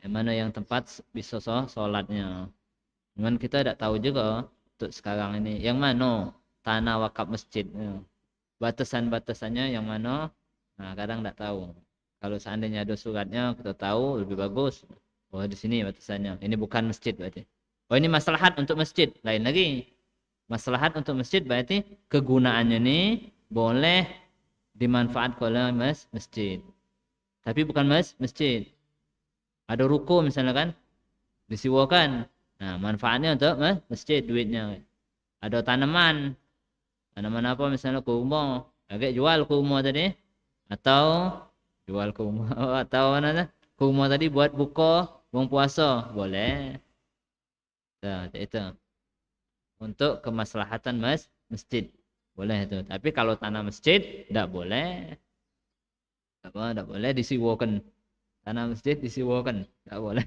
mana yang tempat bisa sholatnya. Cuman kita tidak tahu juga untuk sekarang ini yang mana tanah wakaf masjid. Batasan-batasannya yang mana? Nah, kadang tidak tahu. Kalau seandainya ada suratnya kita tahu lebih bagus. Oh di sini batasannya. Ini bukan masjid berarti. Oh ini maslahat untuk masjid. Lain lagi. Maslahat untuk masjid berarti kegunaannya ini boleh dimanfaatkan oleh masjid. Tapi bukan masjid. Ada ruko misalnya kan. Disiwakan. Nah manfaatnya untuk masjid duitnya. Ada tanaman. Tanaman apa misalnya kurma. Agak jual kurma tadi. Atau jual kurma. Atau mana kurma tadi buat buka buang puasa. Boleh. Nah, itu. Untuk kemaslahatan masjid. Boleh itu. Tapi kalau tanah masjid tidak boleh. Tidak boleh disiwakan. Tanah masjid disiwakan. Tidak boleh.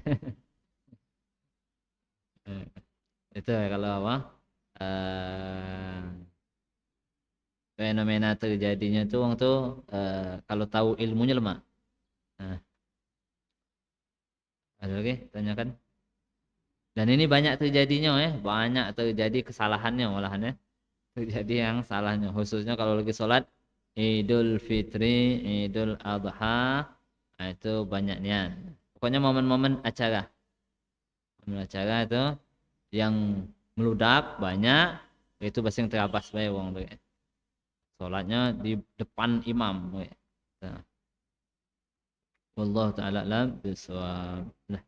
Itu kalau apa? Fenomena terjadinya tuh orang tuh kalau tahu ilmunya lemah. Nah. Ada lagi tanyakan. Dan ini banyak terjadinya banyak terjadi kesalahannya malahan terjadi yang salahnya khususnya kalau lagi sholat Idul Fitri, Idul Adha, itu banyaknya. Pokoknya momen-momen acara Cara itu yang meludak banyak itu pasti yang terapas bae wong tuh. Salatnya di depan imam. Nah, wallahu taala alam bisawab. Nah,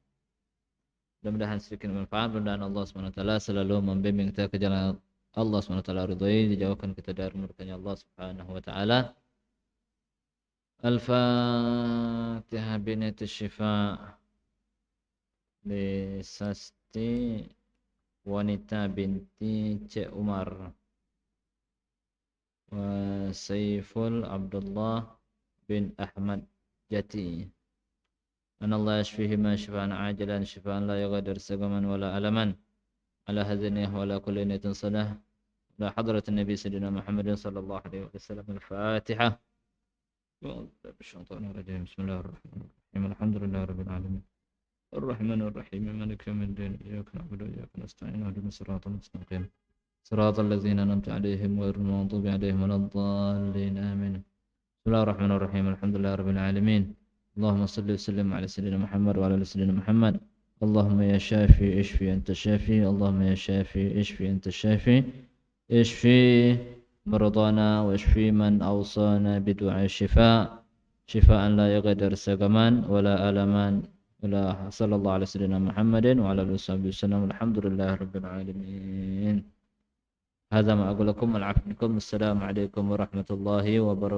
mudah-mudahan sedikit manfaat, mudah-mudahan Allah Subhanahu wa taala selalu membimbing kita ke jalan Allah Subhanahu wa taala ridhoi, dijauhkan kita dari murkanya Allah Subhanahu wa taala. Al-Fatihah binati syifa Bisasti wanita binti C. Umar wa Saiful Abdullah bin Ahmad Jati. An Allah yashfihima shifaan ajilan shifaan la yughadir saqaman wala alaman ala hadhihi wa ala kulli niyatin salah la hadrat an-nabi sayyidina Muhammadin sallallahu alaihi wasallam. Al-Fatihah. Bismillahirrahmanirrahim. Alhamdulillahi rabbil alamin. الرحمن الرحيم مالك يوم الدين إياك نعبد وإياك نستعين اهدنا الصراط المستقيم صراط الذين أنعمت عليهم غير المغضوب عليهم ولا الضالين آمين. بسم الله الرحمن الرحيم الحمد لله رب العالمين. اللهم صل وسلم على سيدنا محمد وعلى آل سيدنا محمد. اللهم يا شافي اشفي أنت شافي. اللهم يا شافي اشفي أنت شافي. اشفي مرضانا واشفي من أوصانا بدعاء الشفاء شفاء لا يغادر سقما ولا ألما ولا. صلى الله على سيدنا محمد وعلى آله وصحبه وسلم. الحمد لله رب العالمين. هذا ما أقول لكم. العفو منكم. السلام عليكم ورحمة الله وبركاته.